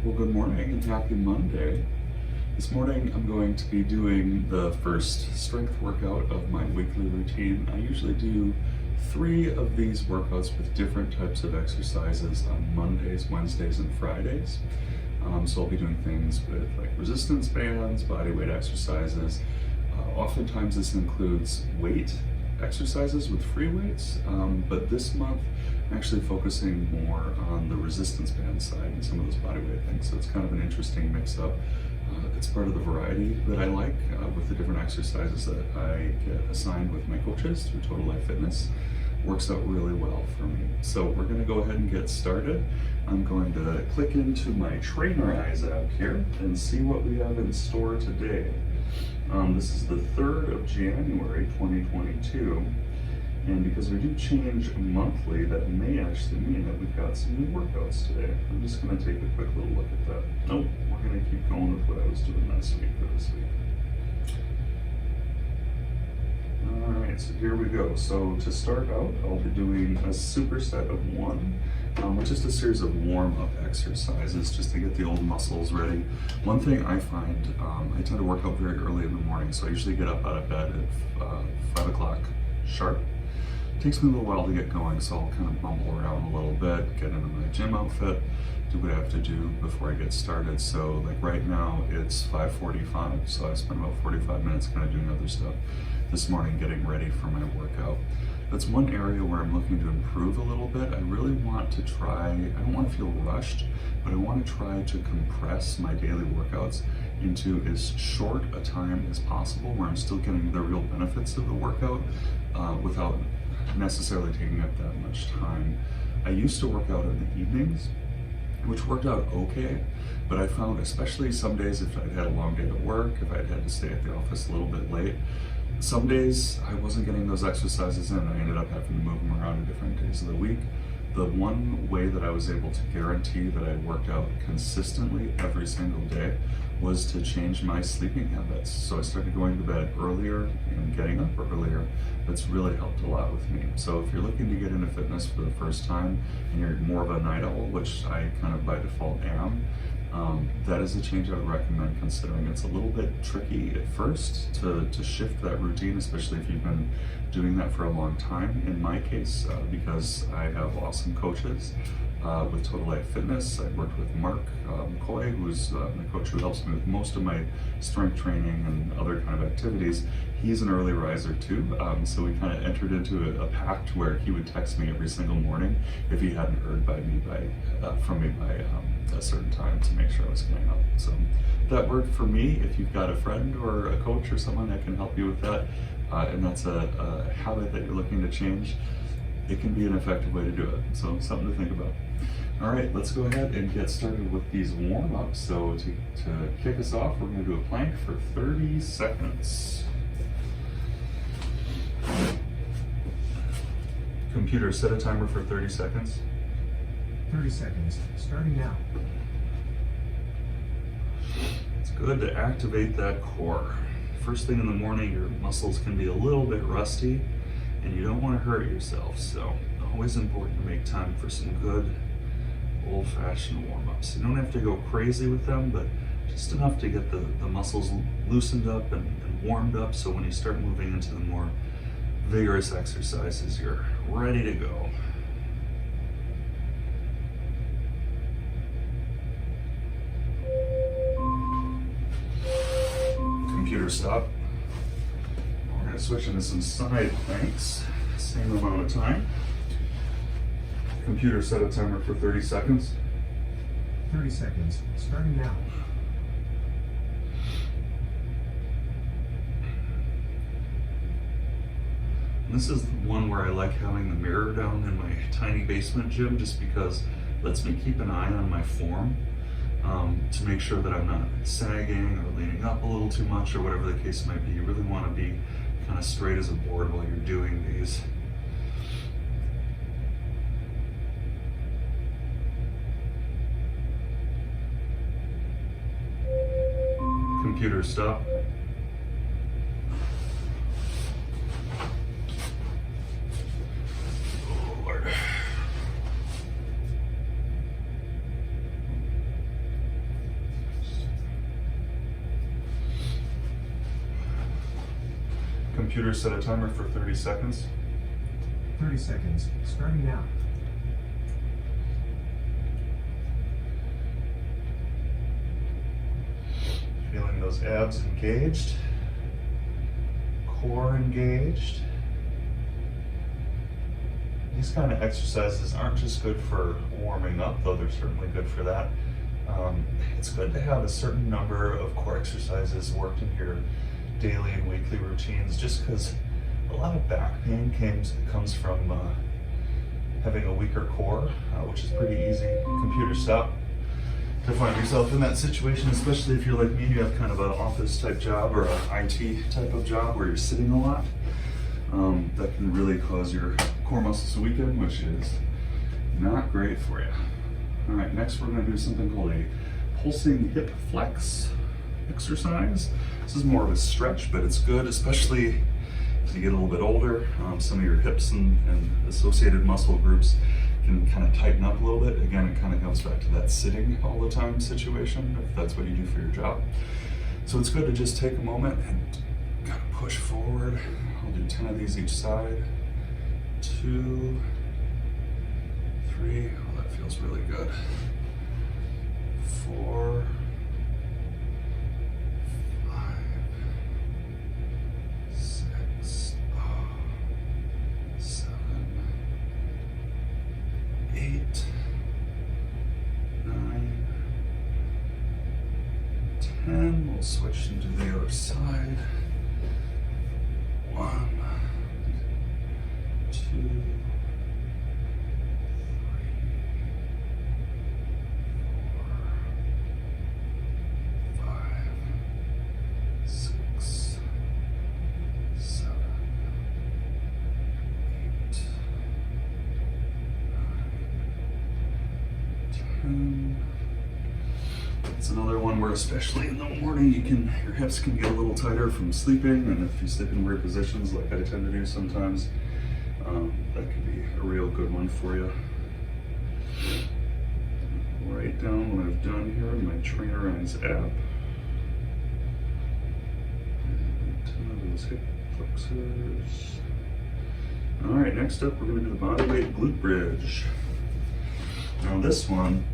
Well, good morning and happy Monday. This morning I'm going to be doing the first strength workout of my weekly routine. I usually do 3 of these workouts with different types of exercises on Mondays, Wednesdays, and Fridays. So I'll be doing things with like resistance bands, body weight exercises. Oftentimes this includes weight exercises with free weights, but this month I'm actually focusing more on the resistance band side and some of those body weight things. So it's kind of an interesting mix up. It's part of the variety that I like with the different exercises that I get assigned with my coaches through Total Life Fitness. Works out really well for me. So we're going to go ahead and get started. I'm going to click into my Trainer Eyes app here and see what we have in store today. This is the 3rd of January 2022, and because we do change monthly, that may actually mean that we've got some new workouts today. I'm just going to take a quick little look at that. Nope, we're going to keep going with what I was doing last week for this week. Alright, so here we go. So to start out, I'll be doing a superset of 1, which is a series of warm-up exercises just to get the old muscles ready. One thing I find, I tend to work out very early in the morning, so I usually get up out of bed at 5 o'clock sharp. It takes me a little while to get going, so I'll kind of bumble around a little bit, get into my gym outfit, do what I have to do before I get started. So like right now it's 5:45, so I spent about 45 minutes kind of doing other stuff this morning, getting ready for my workout. That's one area where I'm looking to improve a little bit. I really want to try, I don't want to feel rushed, but I want to try to compress my daily workouts into as short a time as possible where I'm still getting the real benefits of the workout without necessarily taking up that much time. I used to work out in the evenings, which worked out okay, but I found especially some days if I'd had a long day at work, if I'd had to stay at the office a little bit late, some days I wasn't getting those exercises in. I ended up having to move them around to different days of the week. The one way that I was able to guarantee that I worked out consistently every single day was to change my sleeping habits. So I started going to bed earlier and getting up earlier. That's really helped a lot with me. So if you're looking to get into fitness for the first time and you're more of a night owl, which I kind of by default am, that is a change I would recommend considering. It's a little bit tricky at first to shift that routine, especially if you've been doing that for a long time. In my case, because I have awesome coaches with Total Life Fitness. I worked with Mark McCoy, who's the coach who helps me with most of my strength training and other kind of activities. He's an early riser too, so we kind of entered into a pact where he would text me every single morning if he hadn't heard from me by a certain time to make sure I was getting up. So that worked for me. If you've got a friend or a coach or someone that can help you with that, and that's a habit that you're looking to change, it can be an effective way to do it. So something to think about. All right, let's go ahead and get started with these warm-ups. So to kick us off, we're going to do a plank for 30 seconds. Computer, set a timer for 30 seconds. 30 seconds, starting now. It's good to activate that core. First thing in the morning, your muscles can be a little bit rusty and you don't want to hurt yourself. So always important to make time for some good old-fashioned warm-ups. You don't have to go crazy with them, but just enough to get the muscles loosened up and warmed up, so when you start moving into the more vigorous exercises, you're ready to go. Computer, stop. We're going to switch into some side planks, same amount of time. Computer, set a timer for 30 seconds. 30 seconds, starting now. This is the one where I like having the mirror down in my tiny basement gym, just because it lets me keep an eye on my form to make sure that I'm not sagging or leaning up a little too much or whatever the case might be. You really want to be kind of straight as a board while you're doing these. Computer, stop. Oh, Lord. computer set a timer for 30 seconds. 30 seconds, starting now. Feeling those abs engaged, core engaged. These kind of exercises aren't just good for warming up, though they're certainly good for that. It's good to have a certain number of core exercises worked in your daily and weekly routines, just because a lot of back pain comes from having a weaker core, which is pretty easy. Computer stop to find yourself in that situation, especially if you're like me, you have kind of an office type job or an IT type of job where you're sitting a lot. That can really cause your core muscles to weaken, which is not great for you. All right, next we're going to do something called a pulsing hip flex exercise. This is more of a stretch, but it's good, especially as you get a little bit older. Some of your hips and associated muscle groups can kind of tighten up a little bit. Again, it kind of comes back to that sitting all the time situation, if that's what you do for your job. So it's good to just take a moment and kind of push forward. I'll do 10 of these each side. 2, 3, oh, that feels really good. 4, 5, 6, 7, 8, 9, 10. We'll switch into the other side. 1, 2, 3, 4, 5, 6, 7, 8, 9, 10. It's another one where, especially in the morning, your hips can get a little tighter from sleeping, and if you sleep in weird positions like I tend to do sometimes, that can be a real good one for you. Write down what I've done here in my Trainer Eyes app. And 10 of those hip flexors. All right, next up we're going to do the bodyweight glute bridge. Now this one,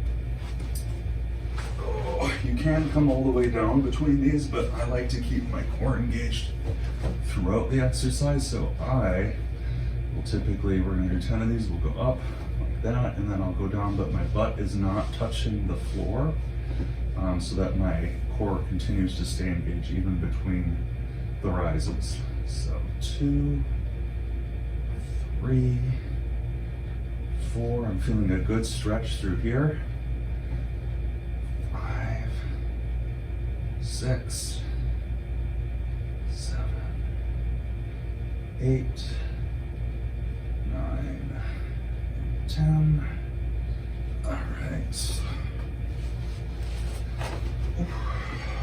you can come all the way down between these, but I like to keep my core engaged throughout the exercise. So I will typically, we're going to do 10 of these, we'll go up like that, and then I'll go down, but my butt is not touching the floor, so that my core continues to stay engaged even between the rises. So 2, 3, 4, I'm feeling a good stretch through here. 5, 6, 7, 8, 9, 10. All right.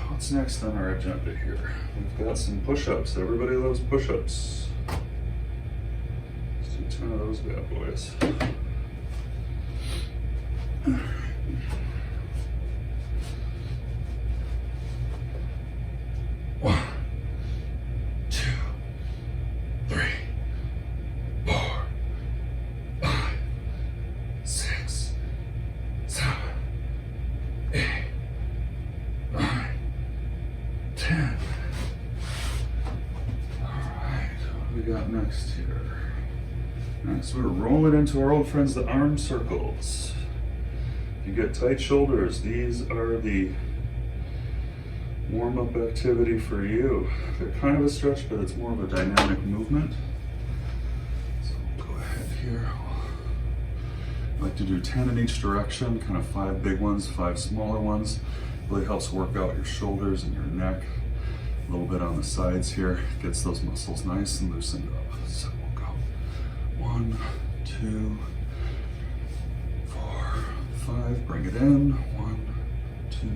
What's next on our agenda here? We've got some push-ups. Everybody loves push-ups. Let's do 10 of those bad boys. Got next here. Next, we're rolling into our old friends, the arm circles. If you get tight shoulders, these are the warm-up activity for you. They're kind of a stretch, but it's more of a dynamic movement. So we'll go ahead here. I like to do 10 in each direction, kind of 5 big ones, 5 smaller ones. Really helps work out your shoulders and your neck. A little bit on the sides here, gets those muscles nice and loosened up. So we'll go 1, 2, 4, 5, bring it in. 1, 2, 3,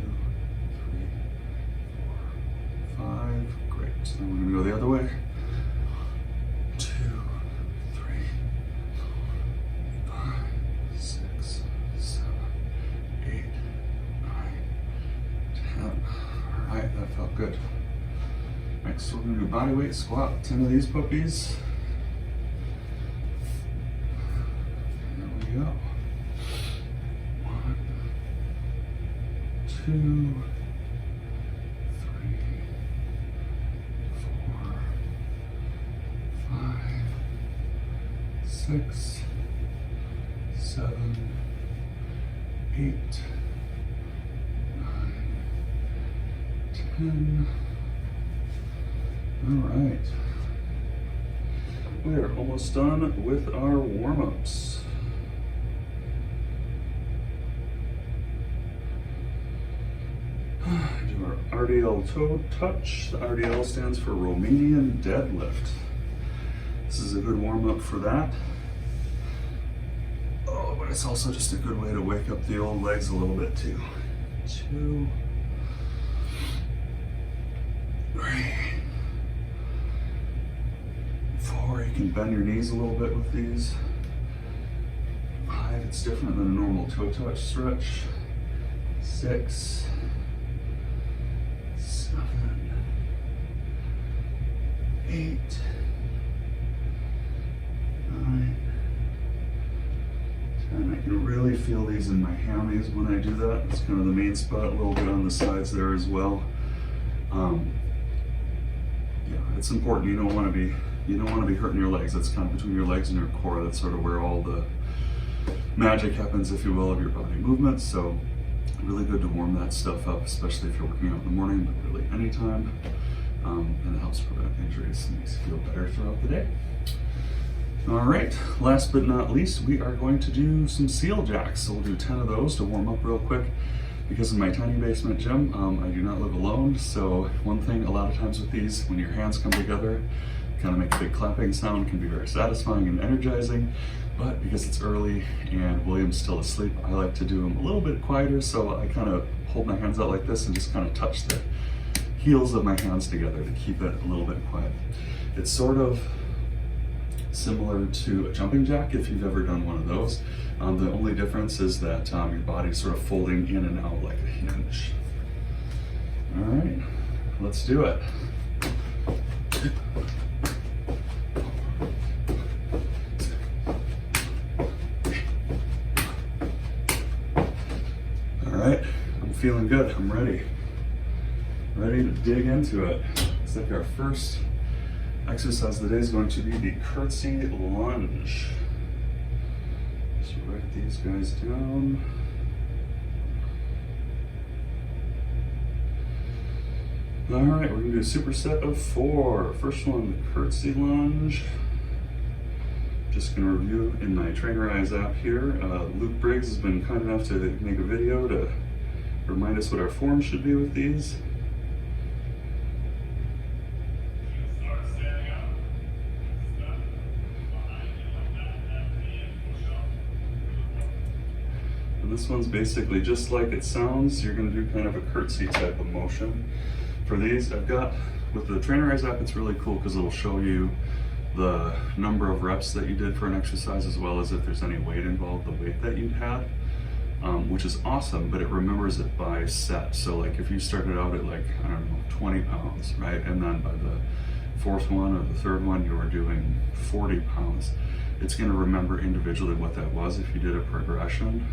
4, 5. Great. Now we're gonna go the other way. 2, 3, 4, 5, 6, 7, 8, 9, 10. All right, that felt good. So we're gonna do bodyweight squat, 10 of these puppies. There we go. 1, 2, 3, 4, 5, 6, 7, 8, 9, 10. All right. We are almost done with our warm-ups. Do our RDL toe touch. The RDL stands for Romanian Deadlift. This is a good warm-up for that. Oh, but it's also just a good way to wake up the old legs a little bit too. 2, 3, 4. You can bend your knees a little bit with these. 5. It's different than a normal toe touch stretch. 6, 7, 8, 9, 10. I can really feel these in my hammies when I do that. It's kind of the main spot, a little bit on the sides there as well. Yeah, it's important. You don't want to be hurting your legs. That's kind of between your legs and your core. That's sort of where all the magic happens, if you will, of your body movements. So really good to warm that stuff up, especially if you're working out in the morning, but really anytime. And it helps prevent injuries and makes you feel better throughout the day. All right, last but not least, we are going to do some seal jacks. So we'll do 10 of those to warm up real quick. Because in my tiny basement gym, I do not live alone. So one thing a lot of times with these, when your hands come together, kind of make a big clapping sound, can be very satisfying and energizing. But because it's early and William's still asleep, I like to do them a little bit quieter. So I kind of hold my hands out like this and just kind of touch the heels of my hands together to keep it a little bit quiet. It's sort of similar to a jumping jack if you've ever done one of those. The only difference is that your body's sort of folding in and out like a hinge. All right, let's do it. All right, I'm feeling good. I'm ready. Ready to dig into it. Looks like our first exercise of the day is going to be the Curtsy Lunge. Just write these guys down. All right, we're gonna do a superset of 4. First one, the Curtsy Lunge. Just gonna review in my Trainer Eyes app here. Luke Briggs has been kind enough to make a video to remind us what our form should be with these. This one's basically just like it sounds. You're going to do kind of a curtsy type of motion. For these, I've got, with the Trainer Eyes app, it's really cool because it'll show you the number of reps that you did for an exercise, as well as if there's any weight involved, the weight that you'd had, which is awesome, but it remembers it by set. So like if you started out at like, I don't know, 20 pounds, right? And then by the 4th one or the 3rd one, you were doing 40 pounds. It's going to remember individually what that was if you did a progression.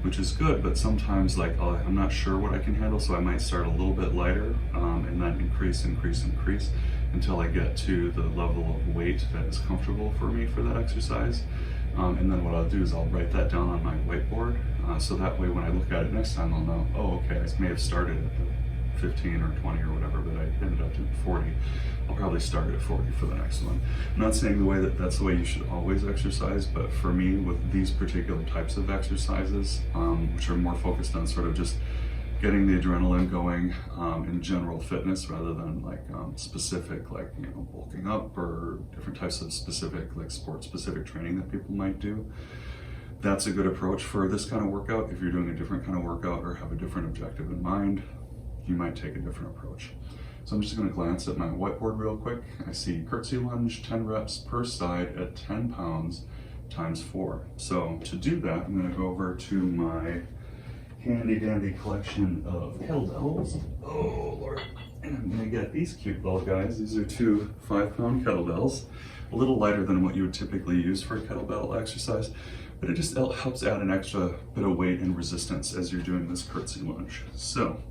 Which is good, but sometimes like I'm not sure what I can handle, so I might start a little bit lighter and then increase until I get to the level of weight that is comfortable for me for that exercise. And then what I'll do is I'll write that down on my whiteboard, so that way when I look at it next time I'll know, oh okay, I may have started at the 15 or 20 or whatever, but I ended up doing 40. I'll probably start at 40 for the next one. I'm not saying that's the way you should always exercise, but for me, with these particular types of exercises, which are more focused on sort of just getting the adrenaline going in general fitness rather than like specific, like, you know, bulking up or different types of specific, like sport-specific training that people might do, that's a good approach for this kind of workout. If you're doing a different kind of workout or have a different objective in mind, you might take a different approach. So I'm just going to glance at my whiteboard real quick. I see Curtsy Lunge, 10 reps per side at 10 pounds times 4. So to do that, I'm going to go over to my handy dandy collection of kettlebells. Oh Lord. And I'm gonna get these cute little guys. These are two 5-pound kettlebells. A little lighter than what you would typically use for a kettlebell exercise, but it just helps add an extra bit of weight and resistance as you're doing this curtsy lunge. So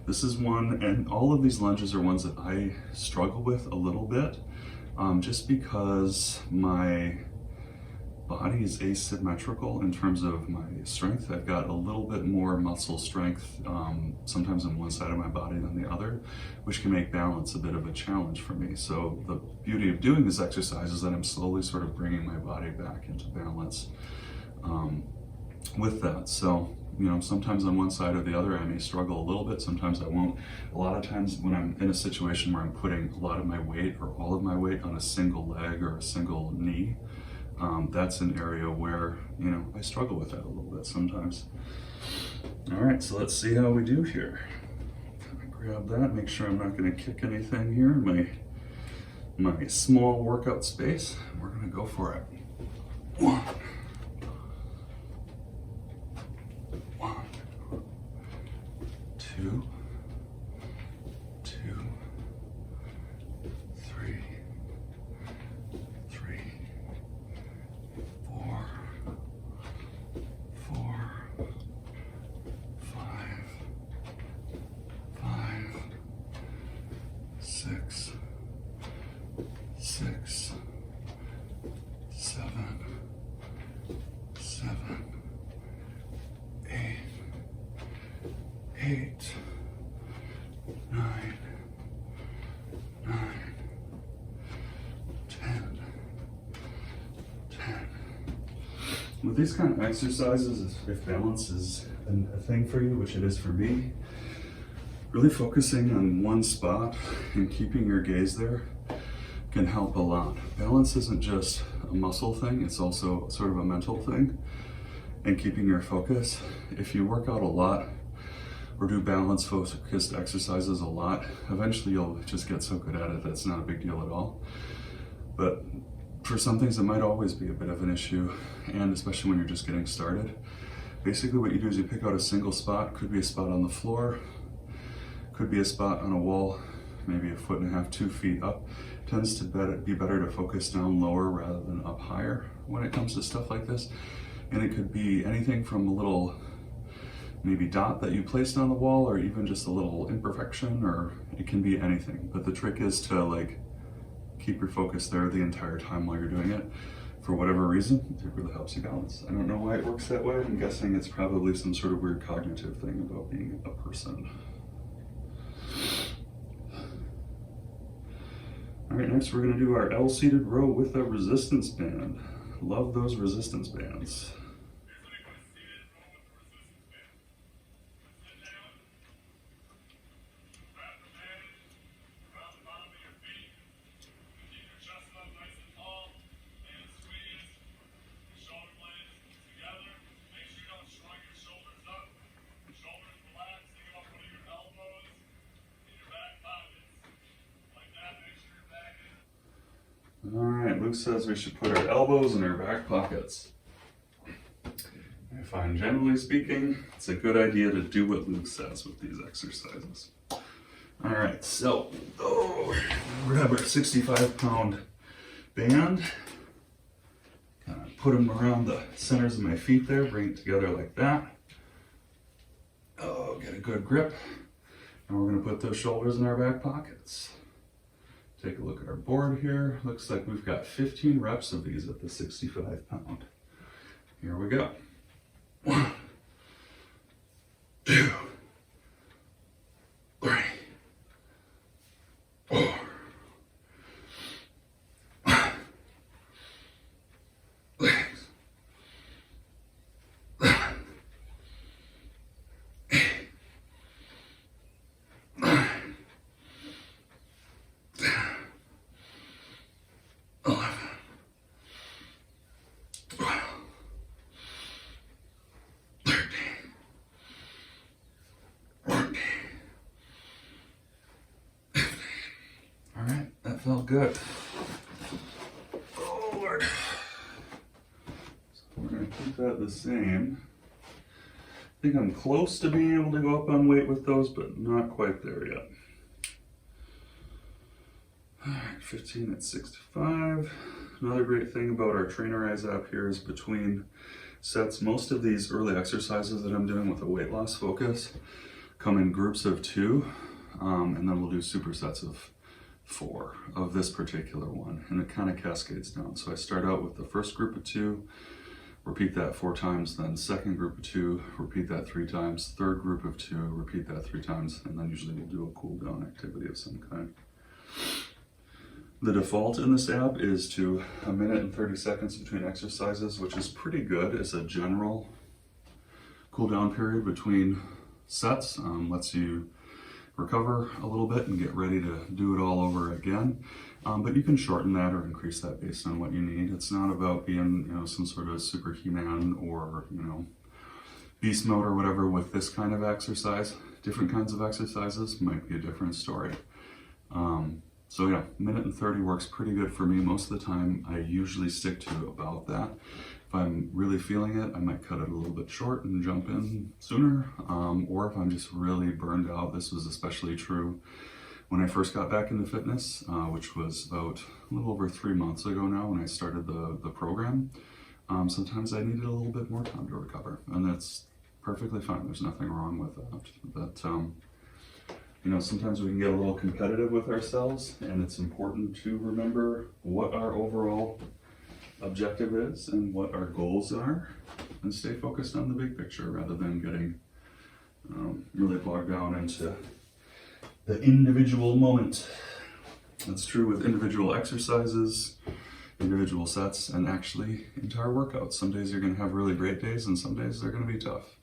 this is one, and all of these lunges are ones that I struggle with a little bit, just because my body is asymmetrical in terms of my strength. I've got a little bit more muscle strength sometimes on one side of my body than the other, which can make balance a bit of a challenge for me. So the beauty of doing this exercise is that I'm slowly sort of bringing my body back into balance with that. So, you know, sometimes on one side or the other I may struggle a little bit, sometimes I won't. A lot of times when I'm in a situation where I'm putting a lot of my weight or all of my weight on a single leg or a single knee, that's an area where, you know, I struggle with that a little bit sometimes. All right, so let's see how we do here. Grab that, make sure I'm not going to kick anything here in my small workout space. We're going to go for it. One, 2, 3, 4, 5, 6, 7, 8, 9, 10. With these kind of exercises, if balance is a thing for you, which it is for me, really focusing on one spot and keeping your gaze there can help a lot. Balance isn't just a muscle thing, it's also sort of a mental thing, and keeping your focus. If you work out a lot or do balance focused exercises a lot, eventually you'll just get so good at it that's not a big deal at all. But for some things it might always be a bit of an issue, and especially when you're just getting started. Basically what you do is you pick out a single spot. Could be a spot on the floor, could be a spot on a wall, maybe 1.5 feet, 2 feet up. Tends to be better to focus down lower rather than up higher when it comes to stuff like this. And it could be anything from a little maybe dot that you placed on the wall, or even just a little imperfection, or it can be anything. But the trick is to like keep your focus there the entire time while you're doing it. For whatever reason, it really helps you balance. I don't know why it works that way. I'm guessing it's probably some sort of weird cognitive thing about being a person. All right, next we're gonna do our L-seated row with a resistance band. Love those resistance bands. All right, Luke says we should put our elbows in our back pockets. I find, generally speaking, it's a good idea to do what Luke says with these exercises. All right, so grab our 65-pound band, kind of put them around the centers of my feet there, bring it together like that. Oh, get a good grip. And we're gonna put those shoulders in our back pockets. Take a look at our board here. Looks like we've got 15 reps of these at the 65-pound. Here we go. 1, 2, 3, 4, 5, 6, 7, 8, 9, 10, 11, 12, 13, 14, 15. All right, that felt good. Oh Lord. So we're gonna keep that the same. think I'm close to being able to go up on weight with those, but not quite there yet. All right, 15 at 65. Another great thing about our Trainerize app here is between sets, most of these early exercises that I'm doing with a weight loss focus come in groups of 2, and then we'll do supersets of 4 of this particular one, and it kind of cascades down. So I start out with the first group of 2, repeat that 4 times, then second group of 2, repeat that 3 times, third group of 2, repeat that 3 times, and then usually we'll do a cool down activity of some kind. The default in this app is to 1 minute and 30 seconds between exercises, which is pretty good as a general cool down period between sets. Lets you recover a little bit and get ready to do it all over again. But you can shorten that or increase that based on what you need. It's not about being, some sort of super He-Man or, beast mode or whatever with this kind of exercise. Different kinds of exercises might be a different story. So yeah, 1 minute and 30 works pretty good for me. Most of the time, I usually stick to about that. If I'm really feeling it, I might cut it a little bit short and jump in sooner. Or if I'm just really burned out, this was especially true when I first got back into fitness, which was about a little over 3 months ago now when I started the program. Sometimes I needed a little bit more time to recover, and that's perfectly fine. There's nothing wrong with that. But sometimes we can get a little competitive with ourselves, and it's important to remember what our overall objective is and what our goals are, and stay focused on the big picture rather than getting really bogged down into the individual moment. That's true with individual exercises, individual sets, and actually entire workouts. Some days you're going to have really great days, and some days they're going to be tough.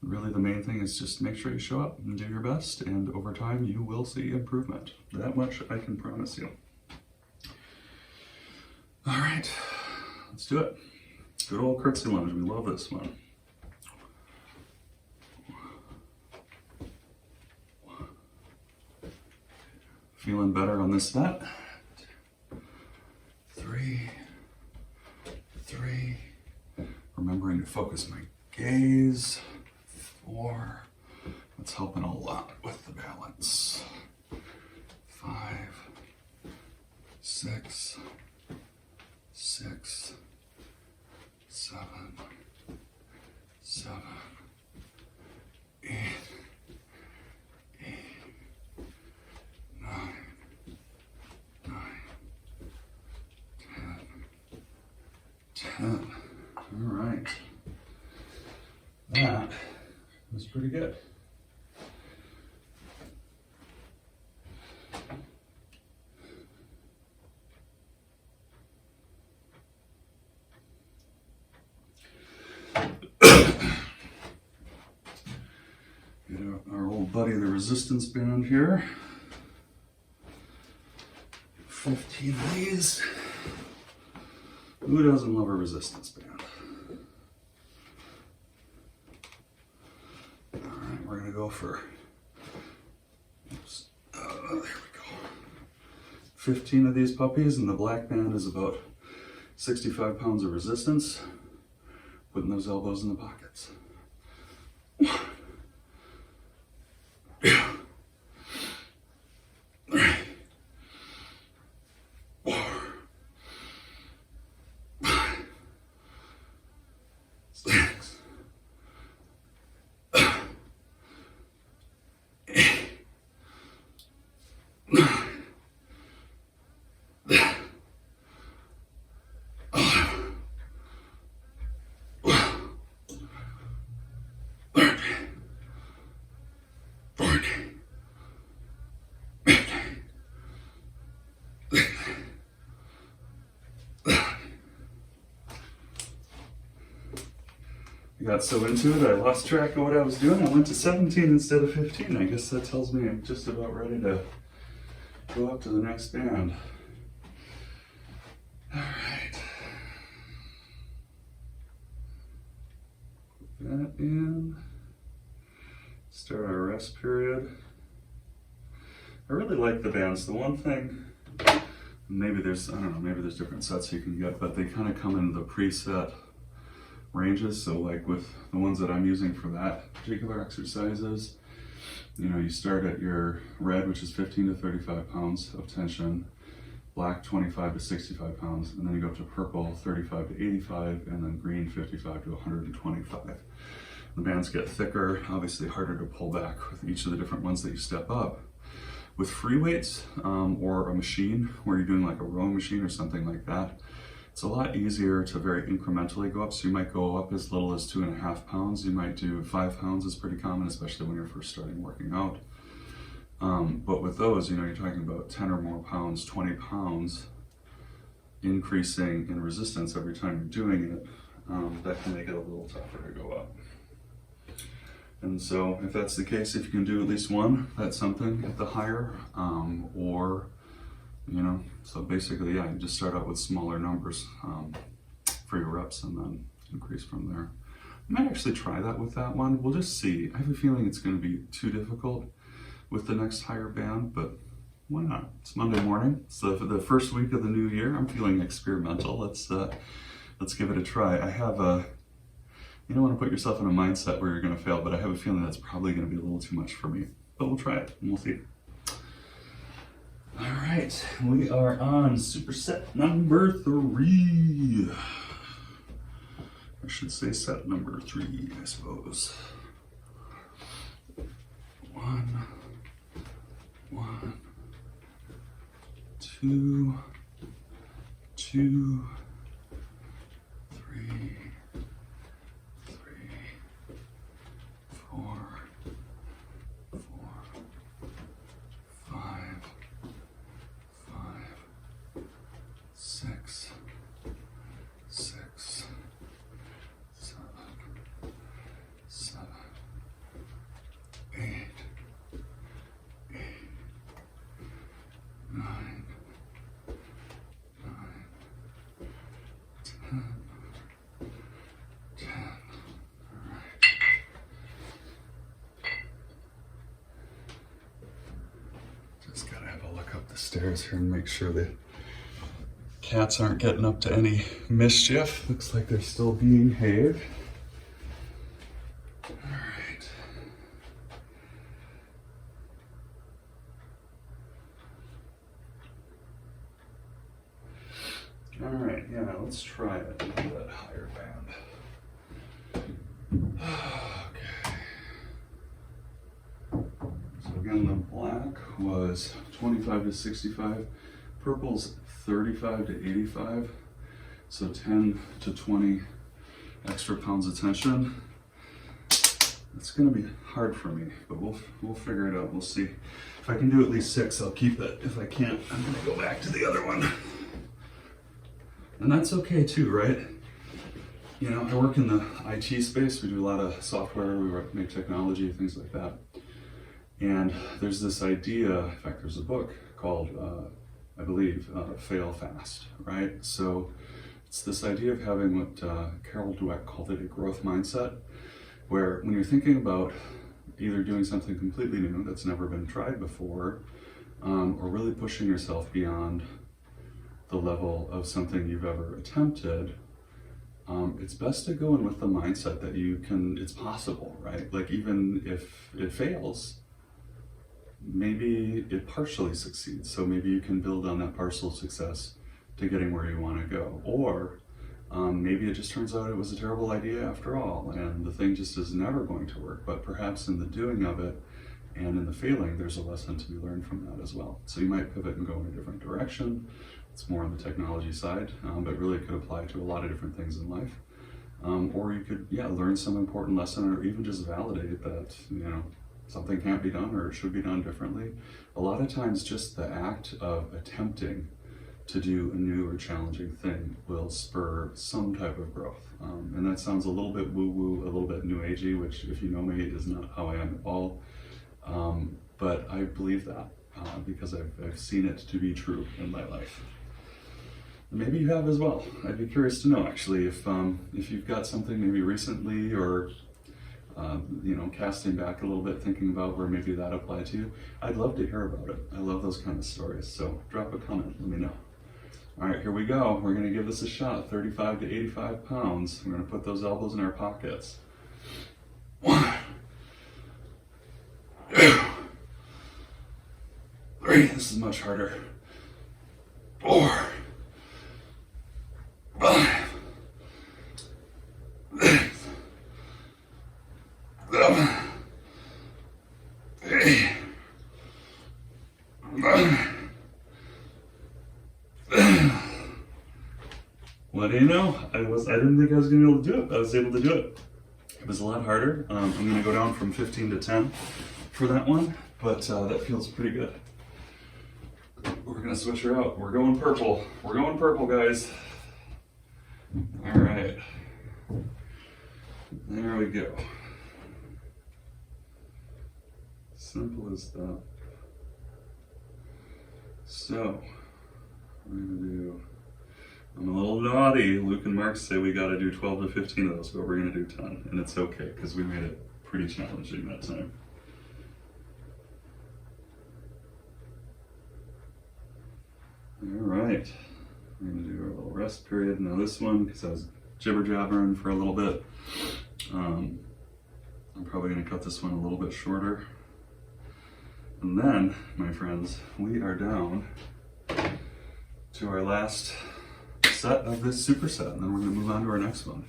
Really, the main thing is just make sure you show up and do your best, and over time you will see improvement. That much I can promise you. All right, let's do it. Good old Curtsy Lunge. We love this one. Feeling better on this set. 3. Remembering to focus my gaze. 4. That's helping a lot with the balance. 5, 6, 7, 8, 9, 10. All right. That was pretty good. Get our old buddy, the resistance band here. 15 of these. Who doesn't love a resistance band? We're going to go for, there we go, 15 of these puppies, and the black band is about 65 pounds of resistance, putting those elbows in the pockets. I got so into it, I lost track of what I was doing. I went to 17 instead of 15. I guess that tells me I'm just about ready to go up to the next band. All right. Put that in. Start our rest period. I really like the bands. The one thing, maybe there's different sets you can get, but they kind of come in the preset ranges. So like with the ones that I'm using for that particular exercises, you know, you start at your red, which is 15 to 35 pounds of tension, black 25 to 65 pounds, and then you go up to purple 35 to 85, and then green 55 to 125. The bands get thicker, obviously harder to pull back with each of the different ones that you step up. With free weights or a machine where you're doing like a rowing machine or something like that, it's a lot easier to very incrementally go up. So you might go up as little as 2.5 pounds. You might do 5 pounds is pretty common, especially when you're first starting working out. But with those, you know, you're talking about 10 or more pounds, 20 pounds increasing in resistance every time you're doing it. That can make it a little tougher to go up. And so if that's the case, if you can do at least one, that's something at the higher, or, you know, so basically, yeah, you just start out with smaller numbers for your reps and then increase from there. I might actually try that with that one. We'll just see. I have a feeling it's going to be too difficult with the next higher band, but why not? It's Monday morning. So for the first week of the new year, I'm feeling experimental. Let's give it a try. You don't want to put yourself in a mindset where you're going to fail, but I have a feeling that's probably going to be a little too much for me. But we'll try it and we'll see. All right, we are on superset number 3. I should say set number 3, I suppose. 1, 2, 2, 3, 4, 5, 6, 7, 8, 9, 10. All right. Just gotta have a look up the stairs here and make sure the cats aren't getting up to any mischief. Looks like they're still being behaved. All right. All right, yeah, let's try it with that higher band. Okay. So again, the black was 25 to 65, purple's 35 to 85, so 10 to 20 extra pounds of tension. It's gonna be hard for me, but we'll figure it out. We'll see. If I can do at least 6, I'll keep it. If I can't, I'm gonna go back to the other one. And that's okay too, right? You know, I work in the IT space. We do a lot of software, we make technology, things like that. And there's this idea, in fact, there's a book called, I believe, Fail Fast, right? So it's this idea of having what Carol Dweck called it a growth mindset, where when you're thinking about either doing something completely new that's never been tried before, or really pushing yourself beyond the level of something you've ever attempted, it's best to go in with the mindset that it's possible, right? Like even if it fails, maybe it partially succeeds. So maybe you can build on that partial success to getting where you want to go. Or maybe it just turns out it was a terrible idea after all, and the thing just is never going to work. But perhaps in the doing of it and in the failing, there's a lesson to be learned from that as well. So you might pivot and go in a different direction. It's more on the technology side, but really it could apply to a lot of different things in life. Or you could, learn some important lesson, or even just validate that, something can't be done or it should be done differently. A lot of times just the act of attempting to do a new or challenging thing will spur some type of growth. And that sounds a little bit woo-woo, a little bit new agey, which if you know me is not how I am at all. But I believe that because I've seen it to be true in my life. Maybe you have as well. I'd be curious to know actually if you've got something maybe recently or casting back a little bit, thinking about where maybe that applied to you. I'd love to hear about it. I love those kind of stories. So drop a comment, let me know. All right, here we go. We're gonna give this a shot, 35 to 85 pounds. We're gonna put those elbows in our pockets. 1, 2, 3, this is much harder. 4, 5, 6, 7, 8, 9. What do you know? I didn't think I was gonna be able to do it, but I was able to do it. It was a lot harder. I'm gonna go down from 15 to 10 for that one, but that feels pretty good. We're gonna switch her out. We're going purple. We're going purple, guys. All right. There we go. Simple as that. So, we're gonna do, I'm a little naughty. Luke and Mark say we gotta do 12 to 15 of those, but we're gonna do 10. And it's okay, because we made it pretty challenging that time. All right, we're gonna do our little rest period. Now this one, because I was jibber-jabbering for a little bit, I'm probably gonna cut this one a little bit shorter. And then, my friends, we are down to our last set of this superset, and then we're gonna move on to our next one.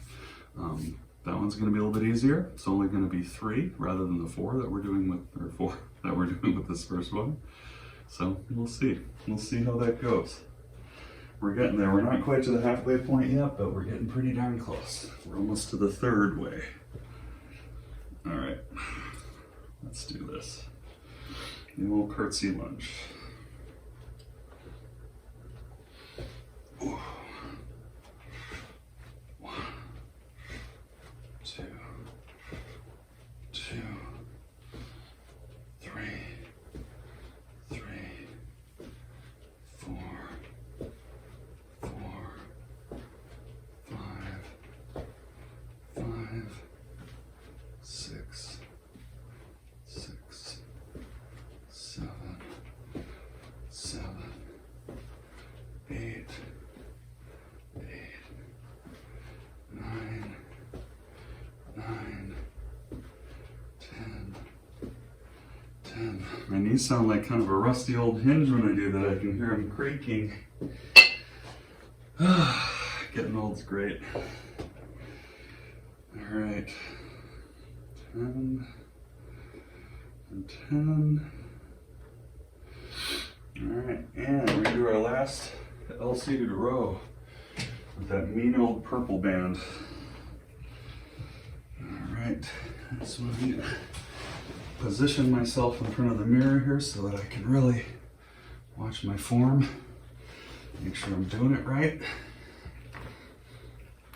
That one's gonna be a little bit easier. It's only gonna be 3 rather than the 4 that we're doing with, or 4 that we're doing with this first one. So we'll see. We'll see how that goes. We're getting there. We're not quite to the halfway point yet, but we're getting pretty darn close. We're almost to the 3rd way. All right, let's do this. The old curtsy lunge. Ooh. 1, 2, 2, 3, 3, 4, 4, 5, 5, 6, 6, 7, 7, 8, 8, 9, 9, 10, 10. My knees sound like kind of a rusty old hinge when I do that. I can hear them creaking. Getting old's great. All right, 10 and 10. All right, and we're gonna do our last L-seated row with that mean old purple band. All right, so I'm gonna position myself in front of the mirror here so that I can really watch my form, make sure I'm doing it right.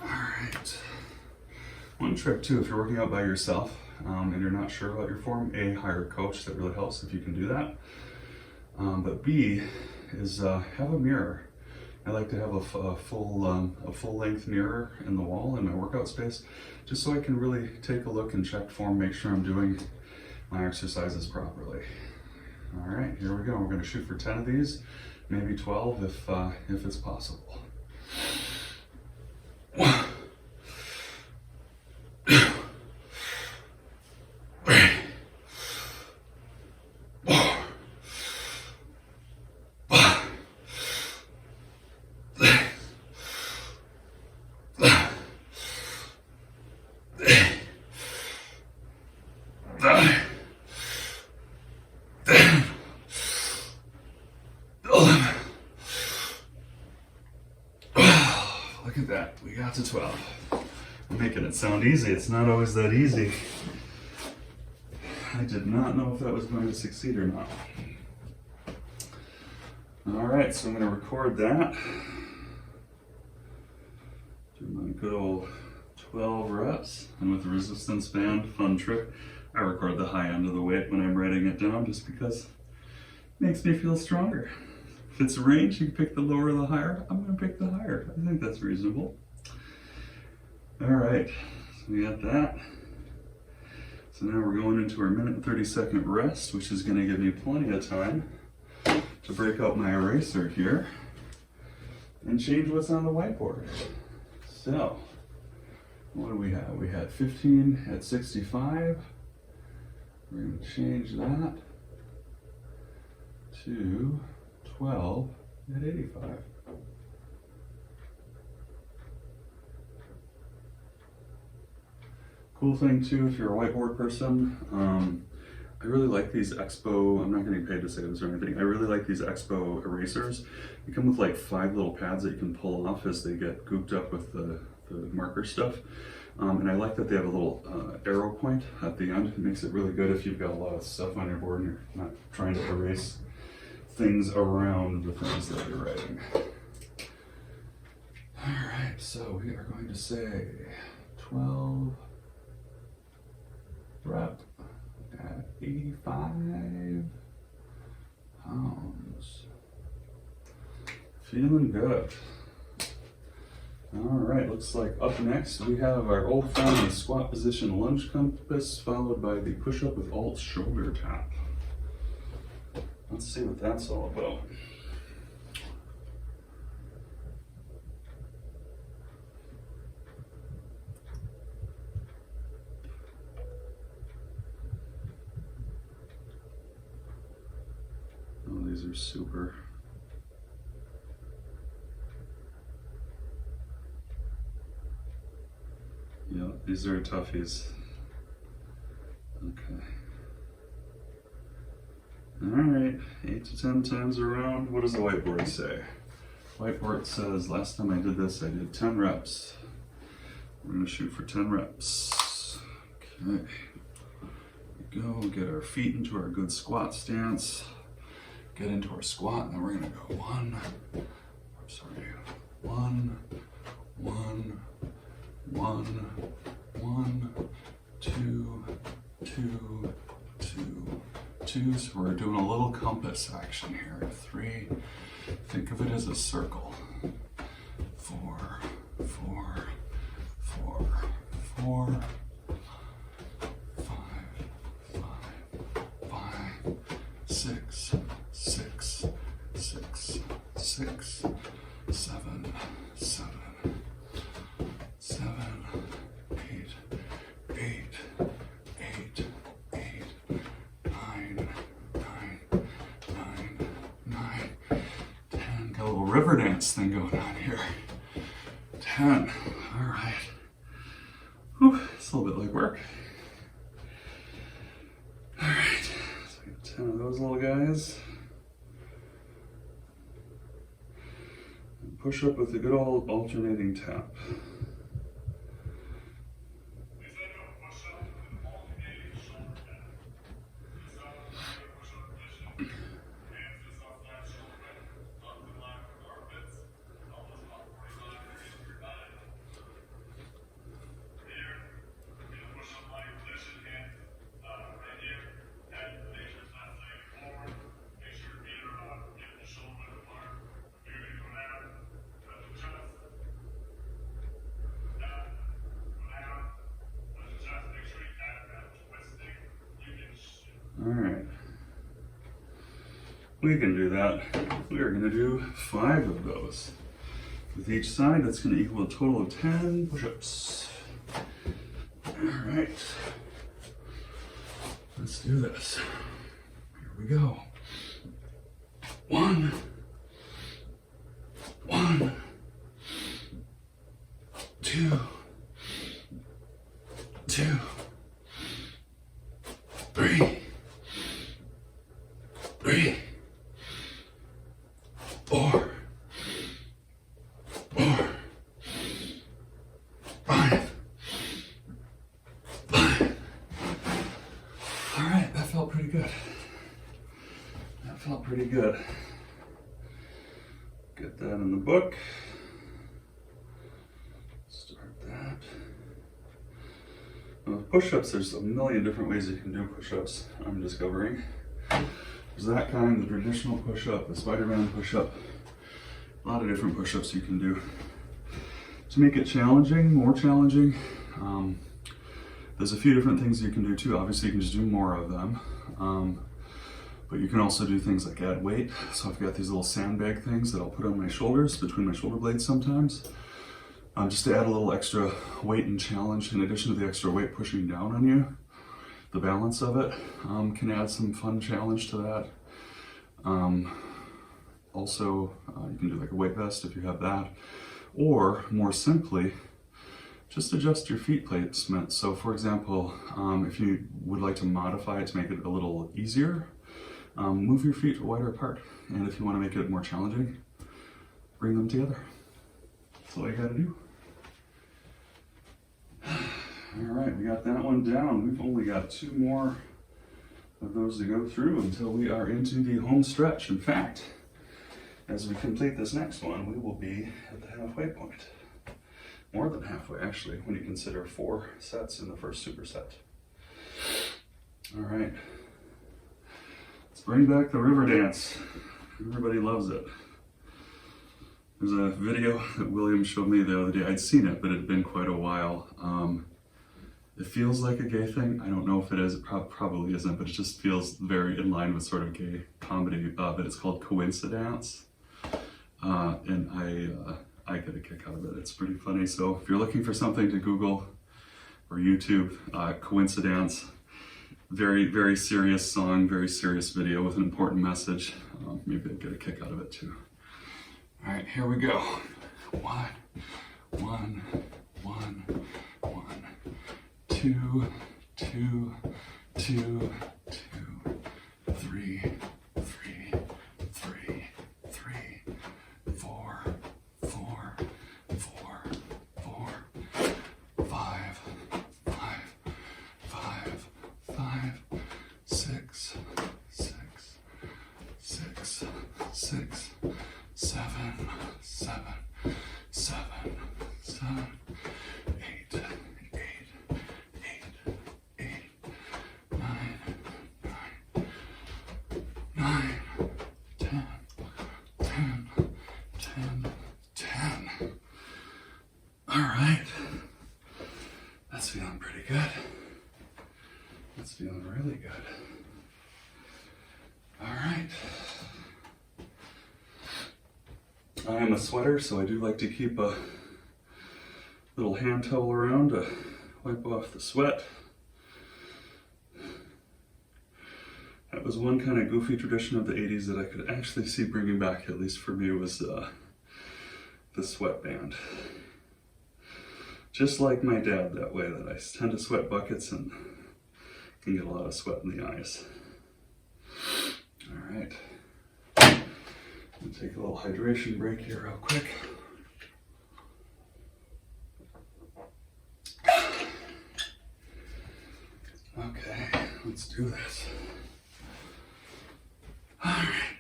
All right. One trick too, if you're working out by yourself and you're not sure about your form, A, hire a coach. That really helps if you can do that. But B is have a mirror. I like to have a full length mirror in the wall in my workout space, just so I can really take a look and check form, make sure I'm doing my exercises properly. All right, here we go. We're going to shoot for 10 of these, maybe 12 if it's possible. 1, 2, 3, 4, 5, 6, 7, 8, 9, 10, 11. Look at that, we got to 12. I'm making it sound easy. It's not always that easy. I did not know if that was going to succeed or not. All right, so I'm going to record that. Do my good old 12 reps. And with the resistance band, fun trick, I record the high end of the weight when I'm writing it down just because it makes me feel stronger. If it's a range, you can pick the lower or the higher. I'm going to pick the higher. I think that's reasonable. All right, so we got that. So now we're going into our 1 and 30-second rest, which is going to give me plenty of time to break out my eraser here and change what's on the whiteboard. So, what do we have? We had 15 at 65. We're going to change that to 12 at 85. Cool thing too, if you're a whiteboard person, I really like these Expo, I'm not getting paid to say this or anything, I really like these Expo erasers. They come with like 5 little pads that you can pull off as they get gooped up with the marker stuff. And I like that they have a little arrow point at the end. It makes it really good if you've got a lot of stuff on your board and you're not trying to erase things around the things that you're writing. All right, so we are going to say 12 rep at 85 pounds. Feeling good. All right, looks like up next we have our old friend, the squat position lunge compass, followed by the push-up with alt shoulder tap. Let's see what that's all about. Oh, these are super. Yeah, these are toughies. Okay. All right, 8 to 10 times around. What does the whiteboard say? Whiteboard says, last time I did this, I did 10 reps. We're gonna shoot for 10 reps. Okay. Here we go, get our feet into our good squat stance. Get into our squat, and then we're gonna go 1, 2, 2, 2, 2. So we're doing a little compass action here. 3, think of it as a circle. 4, 4, 4, 4, 5, 5, 5, 6, 6, 6, 6, 7, 7, 7, 8, 8, 8, 8, 9, 9, 9, 9, 10. Got a little river dance thing going on here. 10. All right. Whew, it's a little bit like work. All right. So we got 10 of those little guys. And push up with a good old alternating tap. All right, we can do that. We are going to do 5 of those. With each side, that's going to equal a total of 10 push-ups. All right, let's do this. Here we go. 1, 2, 2, 3, 3, 4, 4, 5, 5. All right, that felt pretty good. That felt pretty good. Get that in the book. Start that. Push-ups, there's a million different ways you can do push-ups, I'm discovering. There's that kind, the traditional push-up, the Spider-Man push-up. A lot of different push-ups you can do. To make it challenging, more challenging, there's a few different things you can do too. Obviously you can just do more of them. But you can also do things like add weight. So I've got these little sandbag things that I'll put on my shoulders, between my shoulder blades sometimes, just to add a little extra weight and challenge in addition to the extra weight pushing down on you. The balance of it can add some fun challenge to that. Also, you can do like a weight vest if you have that, or more simply, just adjust your feet placement. So for example, if you would like to modify it to make it a little easier, move your feet wider apart. And if you want to make it more challenging, bring them together. That's all you gotta do. All right, we got that one down. We've only got 2 more of those to go through until we are into the home stretch. In fact, as we complete this next one, we will be at the halfway point. More than halfway, actually, when you consider 4 sets in the first superset. All right, let's bring back the river dance. Everybody loves it. There's a video that William showed me the other day. I'd seen it, but it had been quite a while. It feels like a gay thing. I don't know if it is. It probably isn't, but it just feels very in line with sort of gay comedy. But it's called Coincidence, and I get a kick out of it. It's pretty funny. So if you're looking for something to Google or YouTube, Coincidence, very, very serious song, very serious video with an important message. Maybe I'll get a kick out of it too. All right, here we go. 1, 1, 1, 1, 2, 2, 2, 2, 3, 3, 3, 3, 4, 4, 4, 4, 5, 5, 5, 5, 6, 6, 6, 6, 7, 7, 7, 7, 8, 8, 8, 8, 9, 9, 9, 10, 10, 10, 10. All right. That's feeling pretty good. That's feeling really good. All right. I am a sweater, so I do like to keep a little hand towel around to wipe off the sweat. That was one kind of goofy tradition of the 80s that I could actually see bringing back, at least for me, was the sweatband. Just like my dad that way, that I tend to sweat buckets and can get a lot of sweat in the eyes. All right. We'll take a little hydration break here real quick. Okay, let's do this. All right.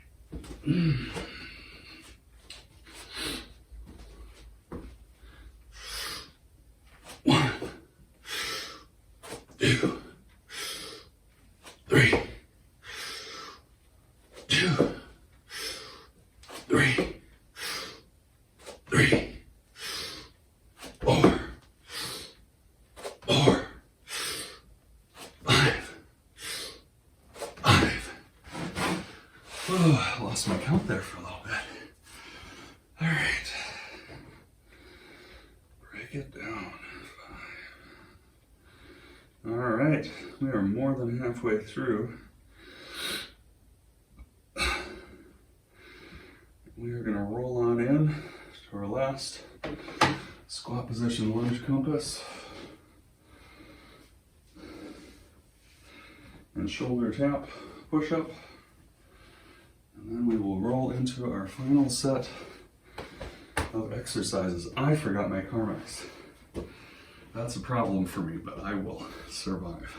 1, 2, 3, 2, 3, 3, 4, 4, 5, 5. Oh, I lost my count there for a little bit. All right. Break it down. 5. All right. We are more than halfway through. We are going to roll on in to our last squat position lunge compass and shoulder tap push up, and then we will roll into our final set of exercises. I forgot my Carmex. That's a problem for me, but I will survive.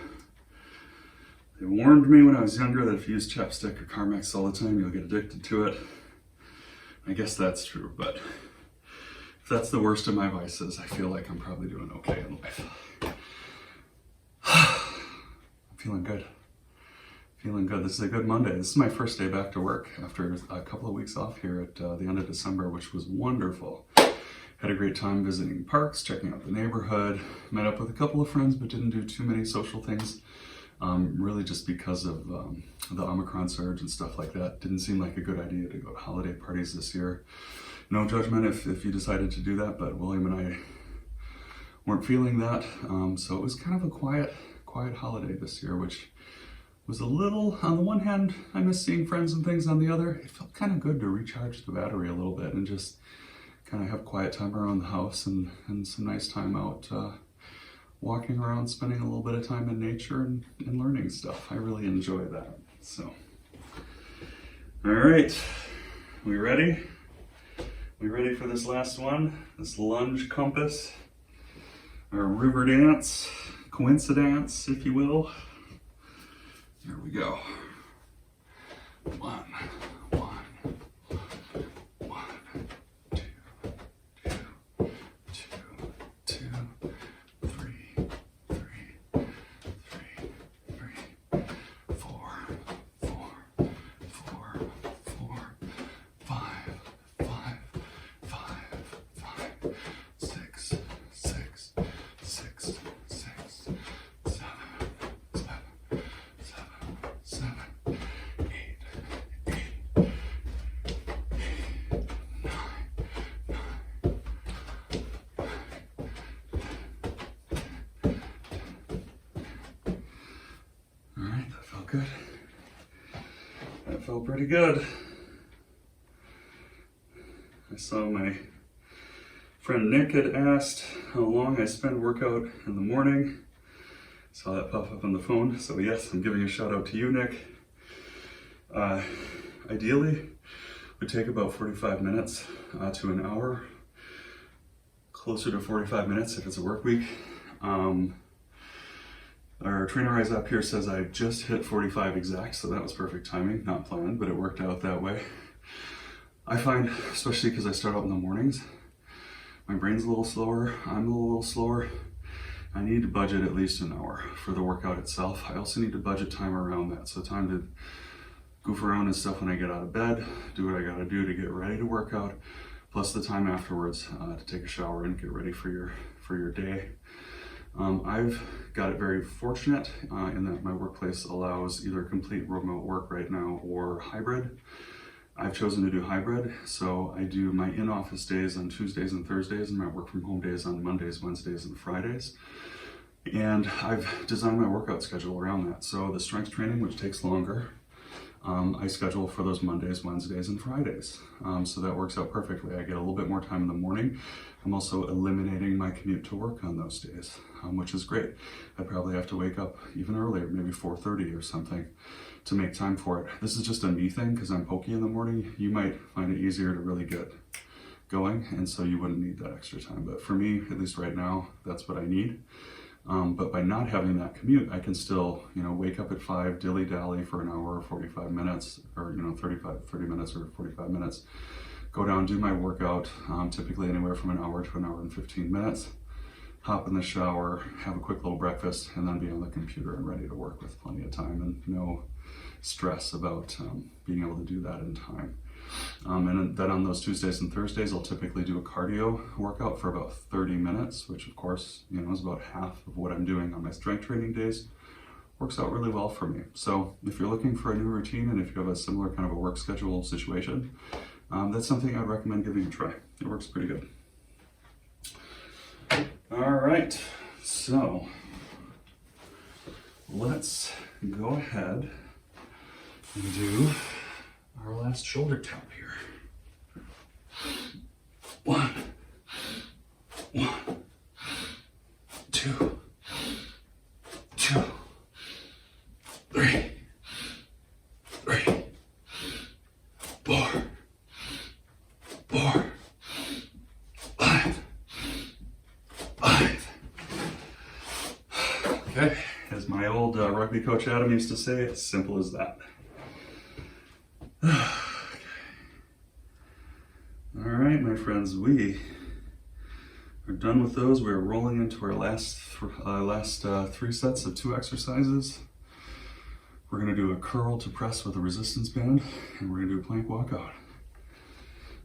They warned me when I was younger that if you use chapstick or Carmex all the time, you'll get addicted to it. I guess that's true, but if that's the worst of my vices, I feel like I'm probably doing okay in life. I'm feeling good. Feeling good. This is a good Monday. This is my first day back to work after a couple of weeks off here at the end of December, which was wonderful. Had a great time visiting parks, checking out the neighborhood, met up with a couple of friends, but didn't do too many social things. Really just because of the Omicron surge and stuff like that, didn't seem like a good idea to go to holiday parties this year. No judgment if you decided to do that, but William and I weren't feeling that. So it was kind of a quiet holiday this year, which was a little, on the one hand, I miss seeing friends and things. On the other, it felt kind of good to recharge the battery a little bit and just kind of have quiet time around the house and some nice time out walking around, spending a little bit of time in nature and learning stuff. I really enjoy that. So, all right, we ready? We ready for this last one? This lunge compass, or river dance, coincidence, if you will. Here we go. One, two, three, four, five, six, seven, eight, all right, that felt good. That felt pretty good. I saw my friend Nick had asked how long I spend workout in the morning. Saw that pop up on the phone. So yes, I'm giving a shout out to you, Nick. Ideally, would take about 45 minutes to an hour. Closer to 45 minutes if it's a work week. Our trainer eyes up here says I just hit 45 exact, so that was perfect timing, not planned, but it worked out that way. I find, especially because I start out in the mornings, my brain's a little slower, I'm a little slower. I need to budget at least an hour for the workout itself. I also need to budget time around that, so time to goof around and stuff when I get out of bed, do what I gotta do to get ready to work out, plus the time afterwards to take a shower and get ready for your day. I've got it very fortunate in that my workplace allows either complete remote work right now or hybrid. I've chosen to do hybrid, so I do my in-office days on Tuesdays and Thursdays and my work from home days on Mondays, Wednesdays, and Fridays. And I've designed my workout schedule around that. So the strength training, which takes longer, I schedule for those Mondays, Wednesdays, and Fridays. So that works out perfectly. I get a little bit more time in the morning. I'm also eliminating my commute to work on those days, which is great. I probably have to wake up even earlier, maybe 4:30 or something, to make time for it. This is just a me thing because I'm pokey in the morning. You might find it easier to really get going, and so you wouldn't need that extra time. But for me, at least right now, that's what I need. But by not having that commute, I can still, wake up at 5, dilly-dally for an hour or 45 minutes, or 30 minutes or 45 minutes, go down, do my workout, typically anywhere from an hour to an hour and 15 minutes, hop in the shower, have a quick little breakfast, and then be on the computer and ready to work with plenty of time and no stress about being able to do that in time. And then on those Tuesdays and Thursdays, I'll typically do a cardio workout for about 30 minutes, which of course, is about half of what I'm doing on my strength training days. Works out really well for me. So if you're looking for a new routine and if you have a similar kind of a work schedule situation, that's something I'd recommend giving a try. It works pretty good. All right, so let's go ahead and do our last shoulder tap here. One, two, three, four, five. Okay, as my old rugby coach Adam used to say, it's simple as that. All right, my friends, we are done with those. We're rolling into our last 3 sets of 2 exercises. We're going to do a curl to press with a resistance band, and we're going to do a plank walkout.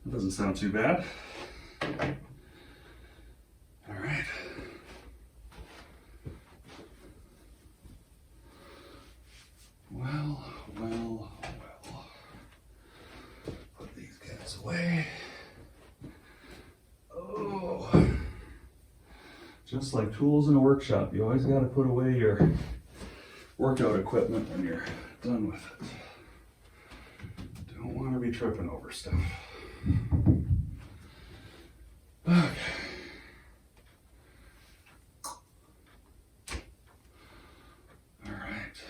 That doesn't sound too bad. All right. Well. way. Oh. Just like tools in a workshop, you always got to put away your workout equipment when you're done with it. Don't want to be tripping over stuff. Okay. All right.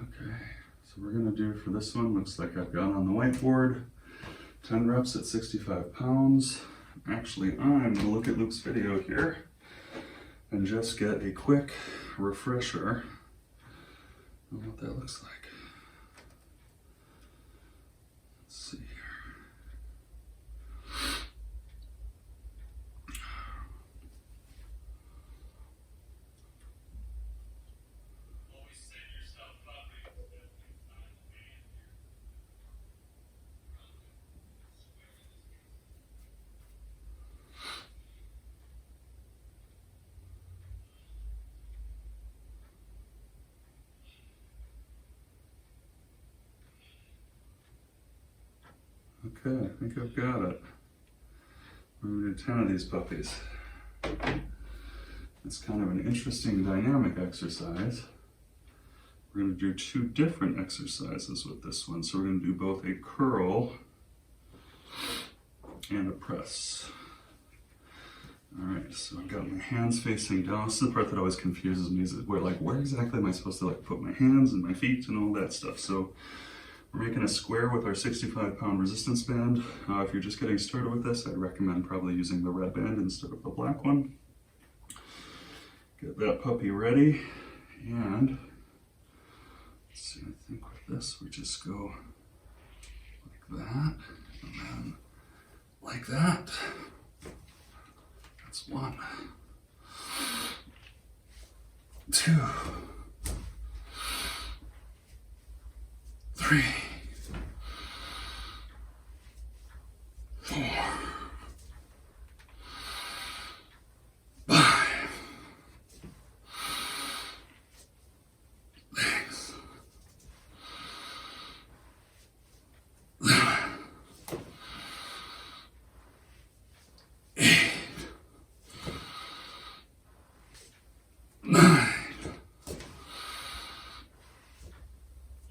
Okay, so we're gonna do for this one, looks like I've got on the whiteboard, 10 reps at 65 pounds. Actually, I'm gonna look at Luke's video here and just get a quick refresher on what that looks like. Let's see here. Okay, I think I've got it. We're gonna do 10 of these puppies. It's kind of an interesting dynamic exercise. We're gonna do 2 different exercises with this one. So we're gonna do both a curl and a press. All right, so I've got my hands facing down. This is the part that always confuses me, is where exactly am I supposed to put my hands and my feet and all that stuff. So we're making a square with our 65-pound resistance band. If you're just getting started with this, I'd recommend probably using the red band instead of the black one. Get that puppy ready, and let's see, I think with this, we just go like that, and then like that. That's 1, 2, 3, 4, 5, 6, 7, 8, 9,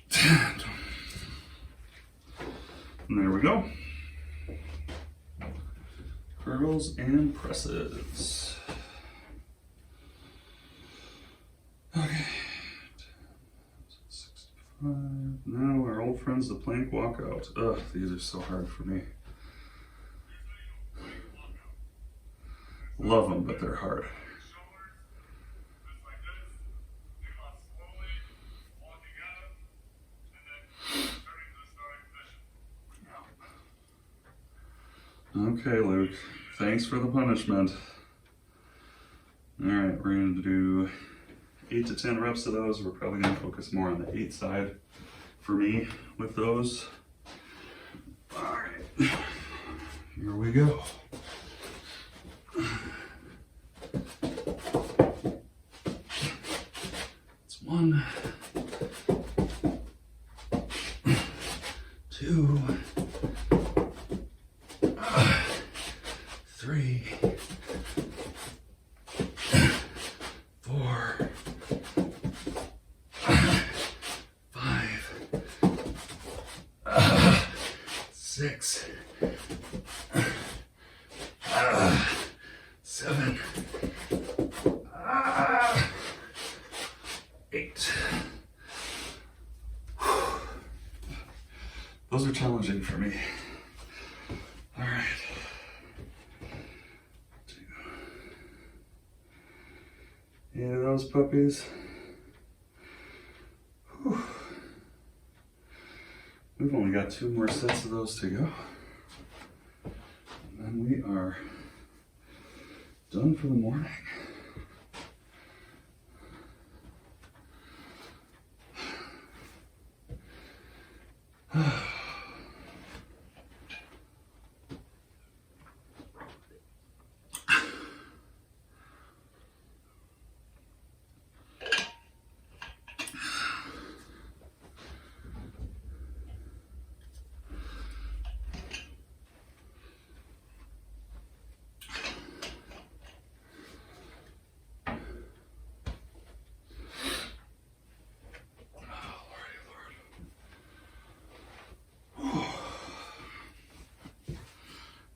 10. And there we go. Curls and presses. Okay. 65. Now our old friends, the plank walkout. Ugh, these are so hard for me. Love them, but they're hard. Okay, Luke, thanks for the punishment. All right, we're going to do 8 to 10 reps of those. We're probably going to focus more on the 8 side for me with those. All right, here we go. It's 1, 2, 3, 4, 5, 6, 7, 8. Those are challenging for me. All right. 8 of those puppies. Whew. We've only got 2 more sets of those to go. And then we are done for the morning.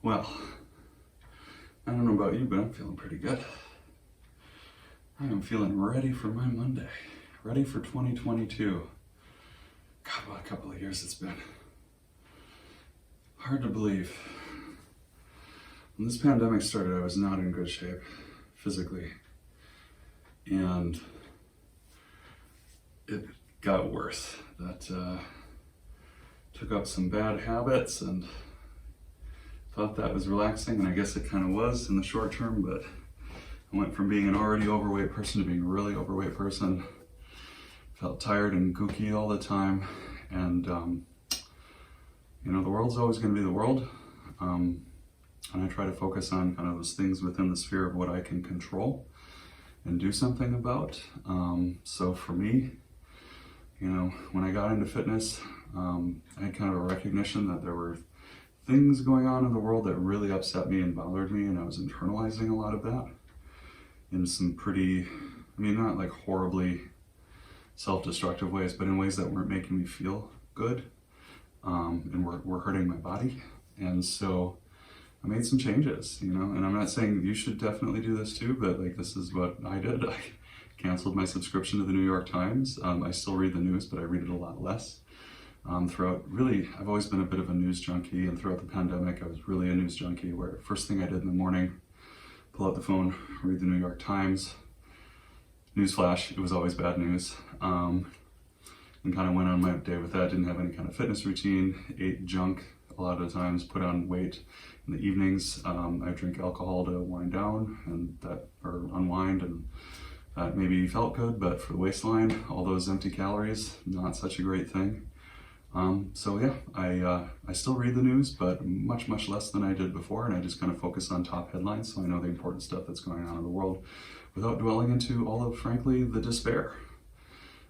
Well, I don't know about you, but I'm feeling pretty good. I am feeling ready for my Monday, ready for 2022. God, what a couple of years it's been. Hard to believe. When this pandemic started, I was not in good shape physically, and it got worse. That took up some bad habits and thought that was relaxing, and I guess it kind of was in the short term, but I went from being an already overweight person to being a really overweight person. Felt tired and gooky all the time, and you know, the world's always going to be the world, and I try to focus on kind of those things within the sphere of what I can control and do something about. So for me, you know, when I got into fitness, I had kind of a recognition that there were things going on in the world that really upset me and bothered me, and I was internalizing a lot of that in some pretty, I mean, not like horribly self-destructive ways, but in ways that weren't making me feel good, and were hurting my body. And so I made some changes, you know, and I'm not saying you should definitely do this too, but like, this is what I did. I canceled my subscription to the New York Times. I still read the news, but I read it a lot less. Throughout, really, I've always been a bit of a news junkie, and throughout the pandemic, I was really a news junkie, where first thing I did in the morning, pull out the phone, read the New York Times. Newsflash, it was always bad news. And kind of went on my day with that. Didn't have any kind of fitness routine, ate junk a lot of the times, put on weight in the evenings. I drink alcohol to wind down and that, or unwind, and that maybe felt good, but for the waistline, all those empty calories, not such a great thing. So yeah, I still read the news, but much less than I did before, and I just kind of focus on top headlines, so I know the important stuff that's going on in the world without dwelling into all of, frankly, the despair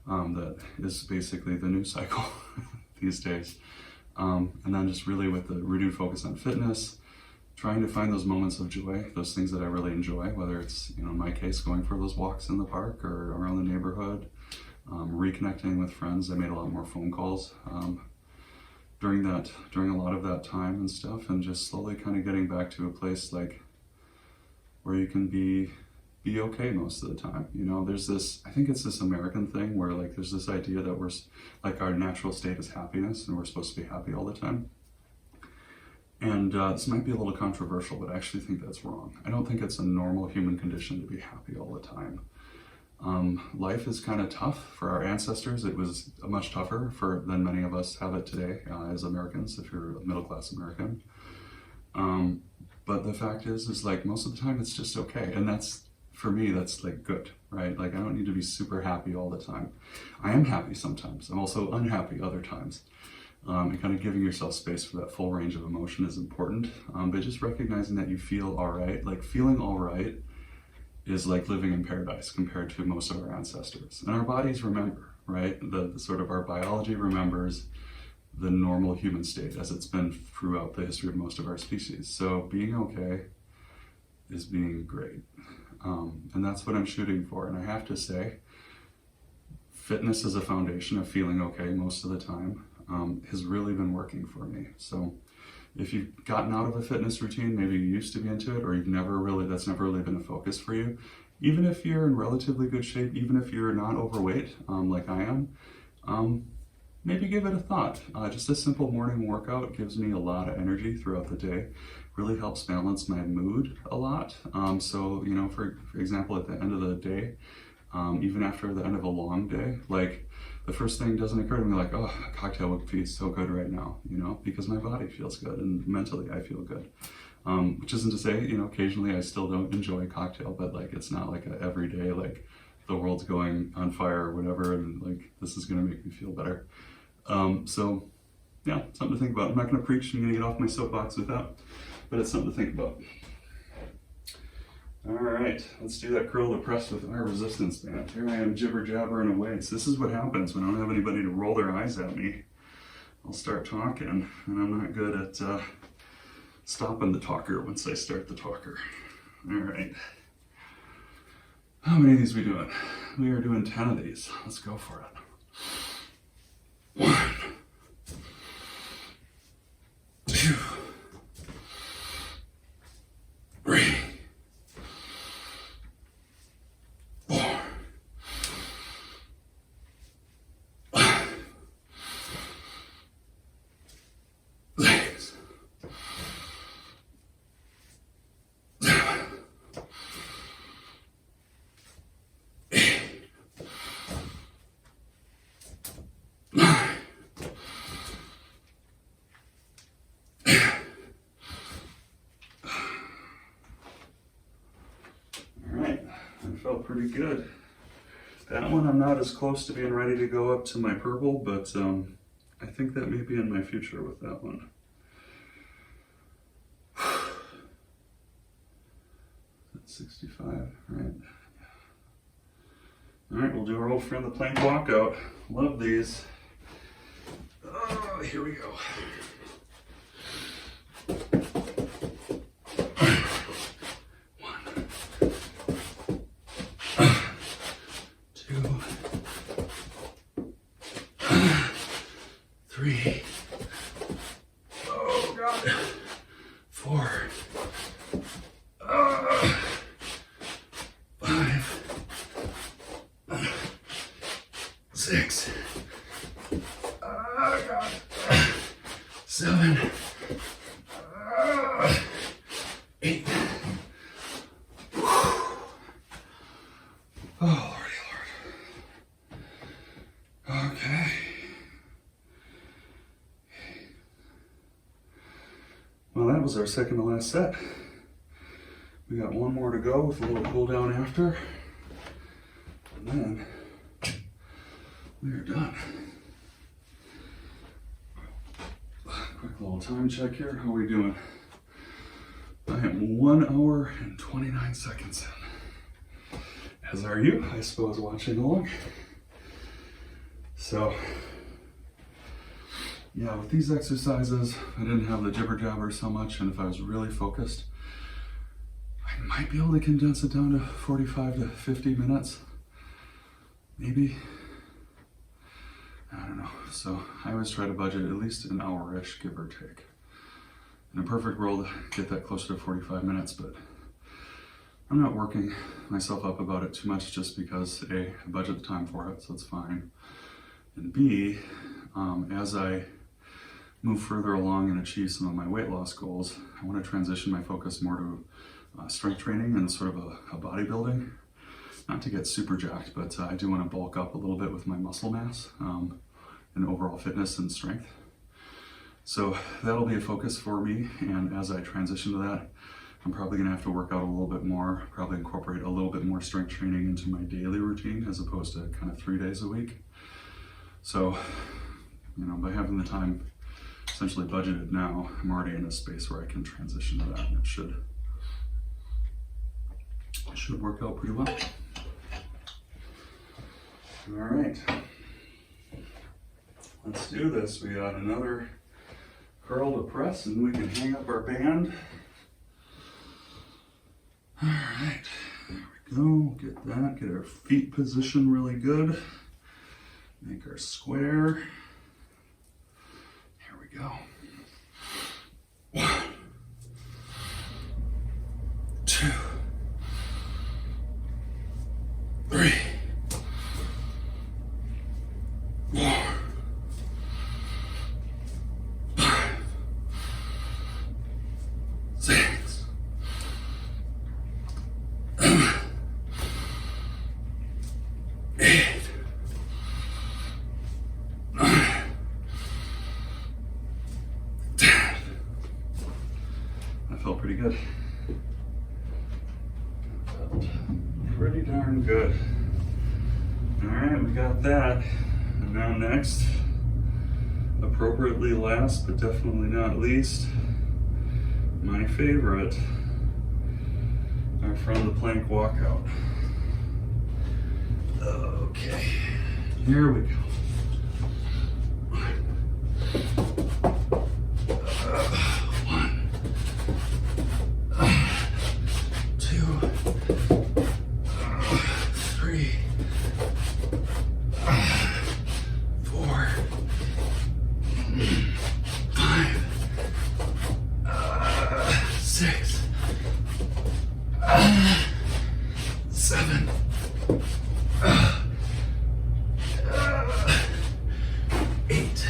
that is basically the news cycle these days. And then just really with the renewed focus on fitness, trying to find those moments of joy, those things that I really enjoy, whether it's, you know, in my case, going for those walks in the park or around the neighborhood, reconnecting with friends. I made a lot more phone calls during a lot of that time and stuff, and just slowly kind of getting back to a place like where you can be okay most of the time. You know, there's this, I think it's this American thing where like there's this idea that we're like, our natural state is happiness and we're supposed to be happy all the time. And this might be a little controversial, but I actually think that's wrong. I don't think it's a normal human condition to be happy all the time. Life is kind of tough. For our ancestors, it was much tougher than many of us have it today as Americans, if you're a middle-class American. But the fact is like most of the time it's just okay. And that's, for me, that's like good, right? Like I don't need to be super happy all the time. I am happy sometimes. I'm also unhappy other times. And kind of giving yourself space for that full range of emotion is important. But just recognizing that you feel all right, like feeling all right is like living in paradise compared to most of our ancestors. And our bodies remember, right? The sort of our biology remembers the normal human state as it's been throughout the history of most of our species. So being okay is being great. And that's what I'm shooting for. And I have to say, fitness as a foundation of feeling okay most of the time has really been working for me. So if you've gotten out of a fitness routine, maybe you used to be into it, or that's never really been a focus for you, even if you're in relatively good shape, even if you're not overweight, like I am, maybe give it a thought. Just a simple morning workout gives me a lot of energy throughout the day, really helps balance my mood a lot. So, you know, for example, at the end of the day, even after the end of a long day, like the first thing doesn't occur to me like, oh, a cocktail would be so good right now, you know, because my body feels good and mentally I feel good. Which isn't to say, you know, occasionally I still don't enjoy a cocktail, but like it's not like a everyday, like the world's going on fire or whatever, and like this is gonna make me feel better. So yeah, something to think about. I'm not gonna preach, I'm gonna get off my soapbox with that, but it's something to think about. All right, let's do that curl to press with our resistance band. Here I am jibber jabbering away. So this is what happens when I don't have anybody to roll their eyes at me. I'll start talking, and I'm not good at stopping the talker once I start the talker. All right. How many of these are we doing? We are doing 10 of these. Let's go for it. 1, 2, pretty good. That one I'm not as close to being ready to go up to my purple, but I think that may be in my future with that one. That's 65, right? All right, we'll do our old friend, the plank walkout. Love these. Oh, here we go. Three. Oh God. 4. 5. 6. Oh God. 7. 8. Oh Lordy Lord. Okay. Well, that was our second to last set. We got one more to go with a little cool down after. And then we are done. Quick little time check here. How are we doing? I am 1 hour and 29 seconds in. As are you, I suppose, watching along. So, yeah, with these exercises, I didn't have the jibber jabber so much, and if I was really focused, I might be able to condense it down to 45 to 50 minutes, maybe. I don't know. So I always try to budget at least an hour-ish, give or take. In a perfect world, get that closer to 45 minutes, but I'm not working myself up about it too much just because A, I budget the time for it, so it's fine. And B, as I move further along and achieve some of my weight loss goals, I want to transition my focus more to strength training and sort of a bodybuilding. Not to get super jacked, but I do want to bulk up a little bit with my muscle mass and overall fitness and strength. So that'll be a focus for me, and as I transition to that, I'm probably going to have to work out a little bit more, probably incorporate a little bit more strength training into my daily routine as opposed to kind of 3 days a week. So, you know, by having the time essentially budgeted now, I'm already in a space where I can transition to that, and it should work out pretty well. All right, let's do this. We got another curl to press, and we can hang up our band. All right, there we go. Get that, get our feet positioned really good. Make our square. Here we go. 1, 2, 3, 4, 5, 6, 7, 8, 9, 10. That felt pretty good. Felt pretty darn good. All right, we got that. And now next, appropriately last, but definitely not least, my favorite, are from the plank walkout. Okay, here we go. 1, 2, 3, 4, 5, 6, 7, 8.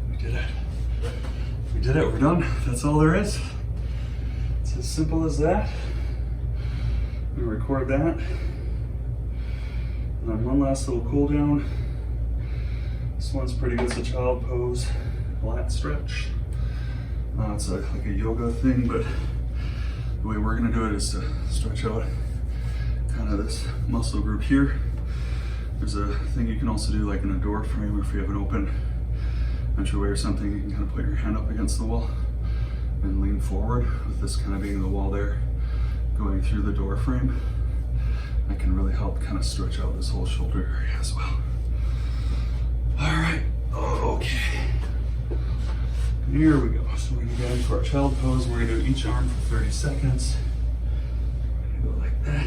We did it. We did it. We're done. That's all there is. It's as simple as that. I'm gonna record that. And then one last little cool down. This one's pretty good. It's a child pose, lat stretch. It's like a yoga thing, but The way we're gonna do it is to stretch out kind of this muscle group here. There's a thing you can also do like in a door frame, or if you have an open entryway or something, you can kind of put your hand up against the wall and lean forward, with this kind of being the wall there going through the door frame. That can really help kind of stretch out this whole shoulder area as well. All right, okay. Here we go. So we're gonna get into our child pose. We're gonna do each arm for 30 seconds. We're gonna go like that.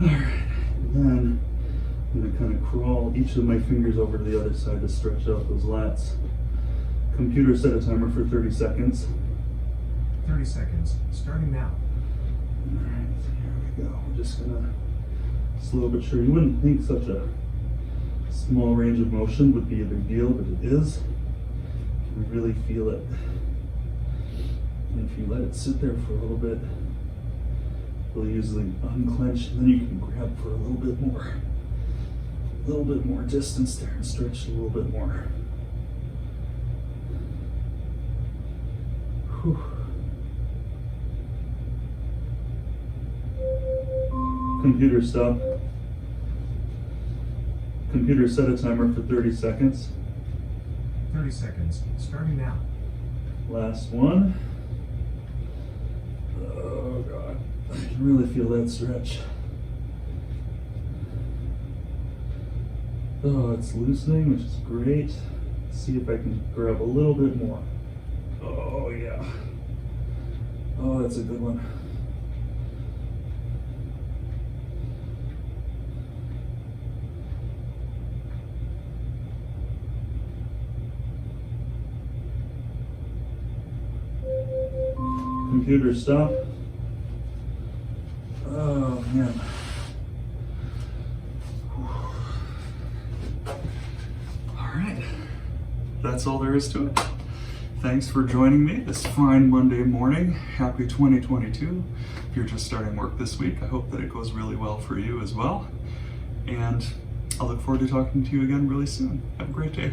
All right, and then I'm gonna kind of crawl each of my fingers over to the other side to stretch out those lats. Computer, set a timer for 30 seconds. 30 seconds, starting now. All right, here we go. We're just gonna slow but sure. You wouldn't think such a small range of motion would be a big deal, but it is. You really feel it. And if you let it sit there for a little bit, it'll usually unclench, and then you can grab for a little bit more distance there and stretch a little bit more. Whew. Computer, stop. Computer, set a timer for 30 seconds. 30 seconds, starting now. Last one. Oh God, I can really feel that stretch. Oh, it's loosening, which is great. Let's see if I can grab a little bit more. Oh yeah. Oh, that's a good one. Computer, stop. Oh man. All right, that's all there is to it. Thanks for joining me this fine Monday morning. Happy 2022. If you're just starting work this week, I hope that it goes really well for you as well. And I'll look forward to talking to you again really soon. Have a great day.